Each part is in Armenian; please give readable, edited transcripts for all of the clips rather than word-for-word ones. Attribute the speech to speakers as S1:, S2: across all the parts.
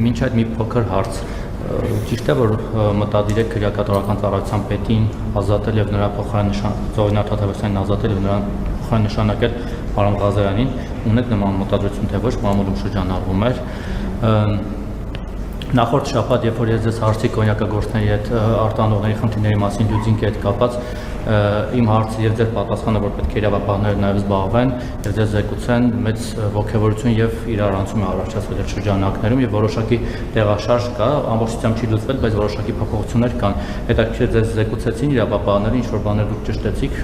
S1: Մինչ այդ մի փոքր հարց ճիշտ է որ մտադիր է քրեակատարական ծառայության պետին ազատել եւ նրա փոխարեն Զորինար Թադևոսյանին ազատել եւ նրան փոխարեն նշանակել Արամ Ղազարյանին ունեք նման մտադրություն թե ոչ մամուլում շրջանառվում էր Նախորդ շաբաթ, երբ որ ես ձեզ հարցի կոնյակագործների հետ արտանողների խնդիրների մասին լուծինքի հետ կապած, իմ հարցը եւ ձեր պատասխանը, որ պետք է իրավապահները նաեւ զբաղվեն եւ ձեզ զեկուցեն մեծ ողջավորություն եւ իրարանցում է առաջացվել այդ շրջանակներում եւ որոշակի տեղաշարժ կա, ամբողջությամբ չի լուծվել, բայց որոշակի փոփոխություններ կան։ Հետաքրքիր ձեզ զեկուցեցին իրավապահները, ինչ որ բաներ դուք ճշտեցիք,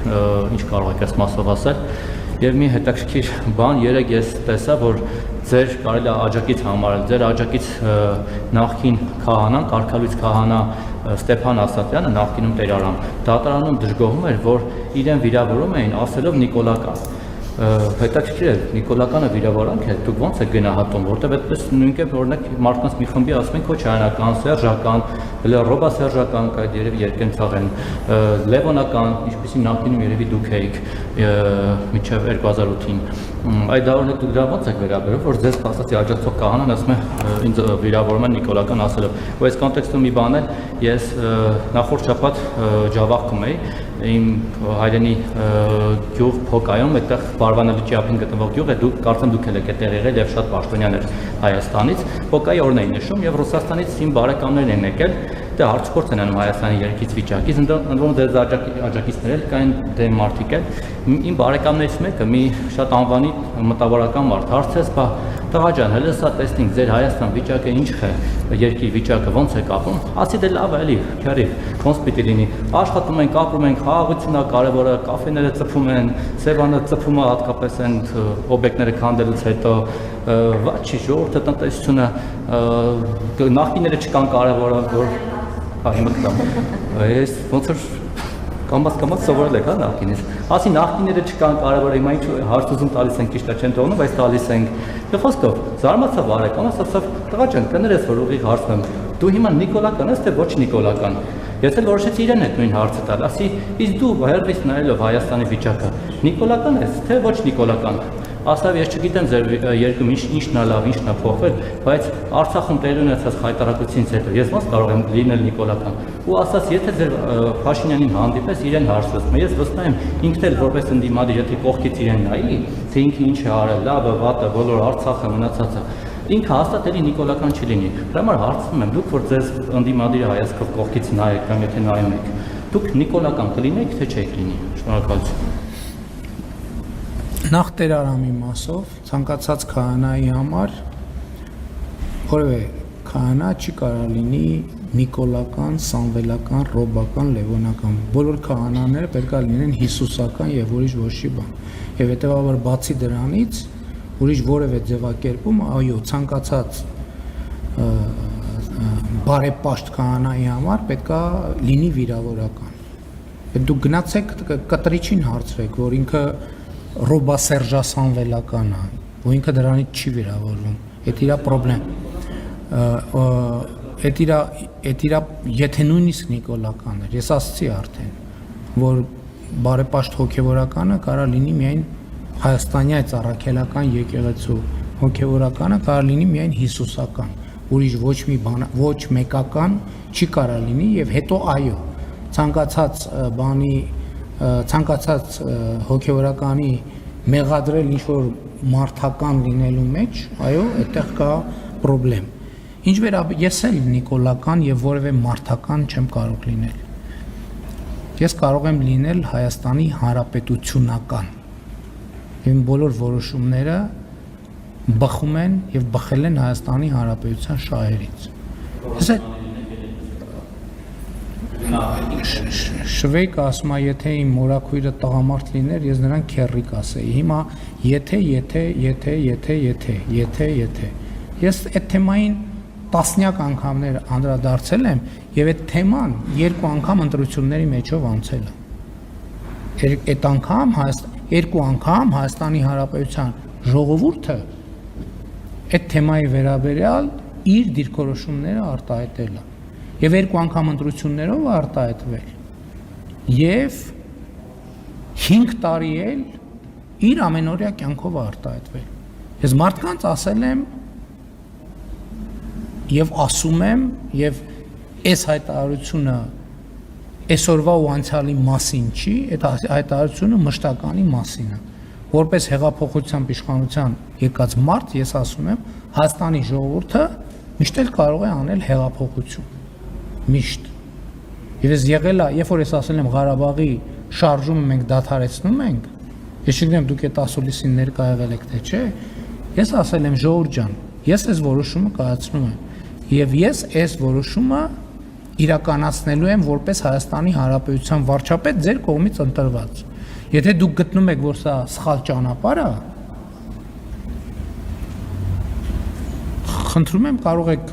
S1: ինչ կարող եք այս մասով ասել։ Եվ մի հետաքրքիր բան, երեք ես տեսա, որ ձեր կարելի է աջակից համարել, ձեր աջակից նախկին քահանան, կարգալույց քահանա Ստեփան Ասատրյանը նախկինում Տեր Արամ դատարանում դժգոհում էր, որ իրեն վիրավորում էին ասելով Նիկոլական։ Հետաքրքիր է, Նիկոլականը վիրավորանք է, դուք ո՞նց եք գնահատում, որտեղ այդպես նույնքան օրինակ մարդկանց մի խմբի ասում են քոչայանական, սերժական, ռոբա սերժական, այդ երևի երկենցաղ են, լևոնական, ինչպեսի նախկինում երևի դուք էիք մինչև 2008-ին։ Այդ դառնեք դուք դրա ո՞նց եք վերաբերում, որ ձեզ ասացի աջակցող քահանան ասում է ինձ վիրավորում են Նիկոլական ասելով։ Ու այս կոնտեքստում մի բան է, ես նախորդ շաբաթ Ջավախքում էի, իմ հայրենի գյուղ Փոկայում, այդտեղ Բարվանալիչի ափին գտնվող գյուղ է, դուք կարծեմ դուք եք այդտեղ եղել եւ շատ պաշտոնյաներ Հայաստանից, Փոկայի օրն էին նշում եւ Ռուսաստանից իմ բարեկամներն են եկել, դե հարցկորց են անում Հայաստանի երկից վիճակից, ընդդեմ դեր աջակիցներ էլ կային դե մարդիկ էլ, իմ բարեկամներից մեկը մի շատ անվանի մտավորական մարդ հարցեց, բա տղա ջան, հələ սա տեսնենք ձեր Հայաստան վիճակը ինչ է, երկրի վիճակը ոնց է կապում, ասի դե լավ էլի, քյարի, ոնց պիտի լինի, աշխատում ենք, ապրում ենք, խաղաղությունն է կարևորը, կաֆեները ծփում են, Սևանը ծփում է հատկապես այն օբյեկտները քանդելուց հետո, ված չի ժողովրդի տնտեսությունը, նախկիները չկան կարևորը, որ հիմա կտամ, ես ոնց որ կամաց սովորել եք, հա, նախկինից, ասի նախկիները չկան կարևորը, հիմա ինչ հարց ուզում տալիս ենք, ճիշտ է չեն թողնում, բայց տալիս ենք, խոսքով, զարմացա բարեկամը, ասացավ, տղա ջան, կներես, որ ուղիղ հարցնում, դու հիմա Նիկոլական ես, թե ոչ Նիկոլական, ես էլ որոշեցի իրեն այդ նույն հարցը տալ, ասի, իսկ դու հերվից նայելով Հայաստանի վիճակը, Նիկոլական ես, թե ոչ Նիկոլական, ասավ, ես չգիտեմ ձեր երկրում ինչն է լավ, ինչն է փոխվել, բայց Արցախում տեղի ունեցած խայտարակությունից հետո ես ոնց կարող եմ լինել Նիկոլական, ու ասաց, եթե ձեր Փաշինյանին հանդիպես իրեն հարցրում, ես վստահ եմ, ինքն էլ որպես ընդդիմադիր, եթե կողքից իրեն նայի, թե ինքը ինչ է արել, լավը, վատը, բոլոր Արցախը մնացածը, ինքը հաստատ էլի Նիկոլական չլինի։ Դրա համար հարցնում եմ, դուք որ ձեզ ընդդիմադիր հայացքով կողքից նայեք կամ եթե նայում եք, դուք Նիկոլական կլինեք, թե չեք լինի։ Շնորհակալություն։
S2: Նախ Տեր Արամի մասով ցանկացած քահանայի համար որևէ քահանա չի կարող լինի Նիկոլական, Սամվելական, Ռոբական, Լևոնական։ Բոլոր քահանաները պետք է լինեն Հիսուսական եւ ուրիշ ոչի բան։ Եվ հետեւաբար բացի դրանից ուրիշ որևէ ձևակերպում, այո, ցանկացած բարեպաշտ քահանայի համար պետք է լինի վիրավորական։ Դուք գնացեք կտրիչին հարցրեք, որ ինքը Ռոբա Սերժասանվելական է, ու ինքը դրանից չի վիրավորվում։ Այդ իրա պրոբլեմ։ Այդ իրա եթե նույնիսկ Նիկոլական էր, ես ասացի արդեն, որ բարեպաշտ հոգևորականը կարող լինի միայն Հայաստանյաց առաքելական եկեղեցու, հոգևորականը կարող լինի միայն Հիսուսական, ուրիշ ոչ մի բան, ոչ մեկական չի կարող լինի եւ հետո այո, ցանկացած բանի ցանկացած հոգևորականի մեղադրել ինչ-որ մարդական լինելու մեջ, այո, այդտեղ կա պրոբլեմ։ Ինչ վերաբերում ես էլ Նիկոլական եւ որևէ մարդական չեմ կարող լինել։ Ես կարող եմ լինել Հայաստանի Հանրապետությունական։ Իմ բոլոր որոշումները բխում են եւ բխել են Հայաստանի Հանրապետության շահերից։ Շվեյկը ասում է, եթե իմ մորաքույրը տղամարդ լիներ, ես նրան քեռի կասեի։ Հիմա եթե ես այդ թեմային տասնյակ անգամներ անդրադարձել եմ եւ այդ թեման երկու անգամ ընտրությունների մեջով անցել է։ Այդ անգամ երկու անգամ Հայաստանի Հանրապետության ժողովուրդը այդ թեմայի վերաբերյալ իր դիրքորոշումները արտահայտել է եւ երկու անգամ ընտրություններով արտահայտվել եւ 5 տարի էլ իր ամենօրյա կյանքով արտահայտվել։ Ես մարդկանց ասել եմ եւ ասում եմ եւ այս հայտարարությունը այսօրվա ու անցյալի մասին չի, այդ հայտարարությունը մշտականի մասին է։ Որպես հեղափոխության իշխանության եկած մարդ, ես ասում եմ, Հայաստանի ժողովուրդը միշտ էլ կարող է անել հեղափոխություն։ Միշտ։ Եվ ես եղել է, երբ որ ես ասել եմ Ղարաբաղի շարժումը մենք դադարեցնում ենք, ես չգիտեմ դուք այդ ասուլիսին ներկա եղել եք թե չէ, ես ասել եմ ժողովուրդ ջան, ես այս որոշումը կայացնում եմ եւ ես այս որոշումը իրականացնելու եմ որպես Հայաստանի Հանրապետության վարչապետ ձեր կողմից ընտրված։ Եթե դուք գտնում եք, որ սա սխալ ճանապարհ է, խնդրում եմ կարող եք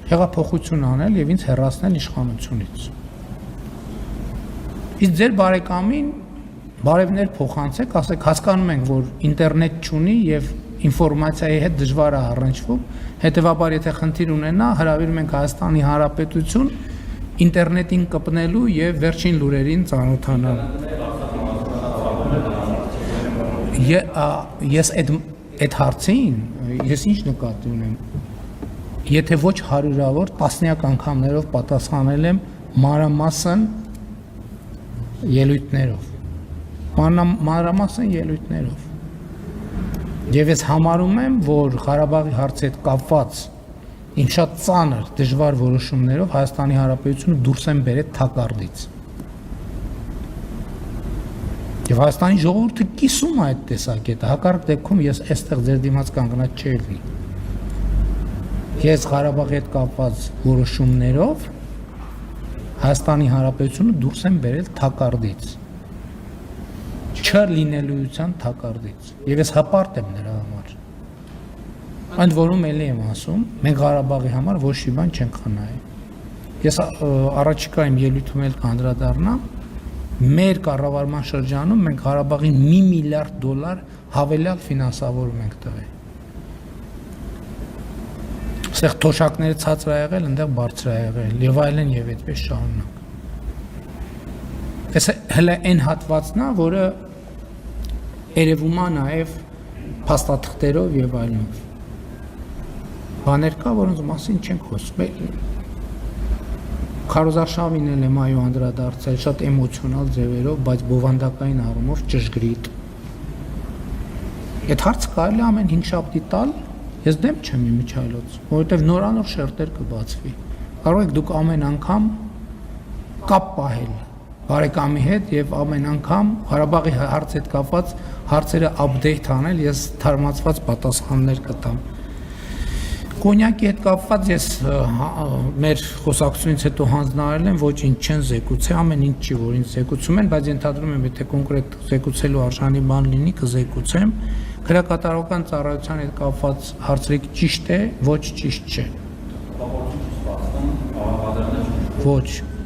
S2: հեղափոխություն անել եւ ինձ հեռացնել իշխանությունից։ Իսկ ձեր բարեկամին բարևներ փոխանցեք, ասեք հասկանում ենք, որ ինտերնետ չունի եւ ինֆորմացիայի հետ դժվար է առնչվում, հետեւաբար եթե խնդիր ունենա, հրավիրում ենք Հայաստանի Հանրապետություն ինտերնետին կպնելու եւ վերջին լուրերին ծանոթանալ։ Ես այդ հարցին ես ինչ նկատի ունեմ։ Եթե ոչ հարյուրավոր տասնյակ անգամներով պատասխանել եմ մանրամասն ելույթներով։ Մանրամասն ելույթներով։ Եվ ես համարում եմ, որ Ղարաբաղի հարցի հետ կապված իմ շատ ծանր դժվար որոշումներով Հայաստանի Հանրապետությունը դուրս են բերել թակարդից։ Եվ Հայաստանի ժողովուրդը կիսում է այդ տեսակետը, հակառակ դեպքում ես այստեղ ձեր դիմաց կանգնած չէի լինի։ Ես Ղարաբաղի հետ կապված որոշումներով Հայաստանի Հանրապետությունը դուրս են բերել թակարդից։ Չլինելիության թակարդից։ Եվ ես հպարտ եմ նրա համար։ Ընդ որում էլի եմ ասում, մենք Ղարաբաղի համար ոչ մի բան չենք խնայել։ Ես առաջիկայում ելույթում էլ կանդրադառնամ, մեր կառավարման շրջանում մենք Ղարաբաղին $1 միլիարդ հավելյալ ֆինանսավորում ենք տվել։ Այստեղ թոշակները ցածր ա եղել, այնտեղ բարձր ա եղել, եւ այլն եւ այդպես շարունակ։ Այս հələ այն հատվածն է, որը երևում է նաև փաստաթղթերով եւ այլնով։ Բաներ կա, որոնց մասին չենք խոսում։ Քարոզարշավին էլ եմ այո անդրադարձել շատ էմոցիոնալ ձևերով, բայց բովանդակային առումով ճշգրիտ։ Այդ հարցը կարելի է ամեն 5 շաբթի տալ, ես դեմ չեմ իմիջայլոց, որովհետեւ նորանոր շերտեր կբացվի։ Կարող եք դուք ամեն անգամ կապ պահել բարեկամի հետ եւ ամեն անգամ Ղարաբաղի հարցի հետ կապված հարցերը update անել, ես թարմացված պատասխաններ կտամ։ Կոնյակի հետ կապված ես մեր խոսակցությունից հետո հանձնարարել եմ, ոչինչ չեն զեկուցել, ամեն ինչ չի, որ ինձ զեկուցում են, բայց ենթադրում եմ, եթե կոնկրետ զեկուցելու արժանի բան լինի, կզեկուցեմ։ Քրեակատարական ծառայության հետ կապված հարցերը ճիշտ է, ոչ ճիշտ չէ։ Ոչ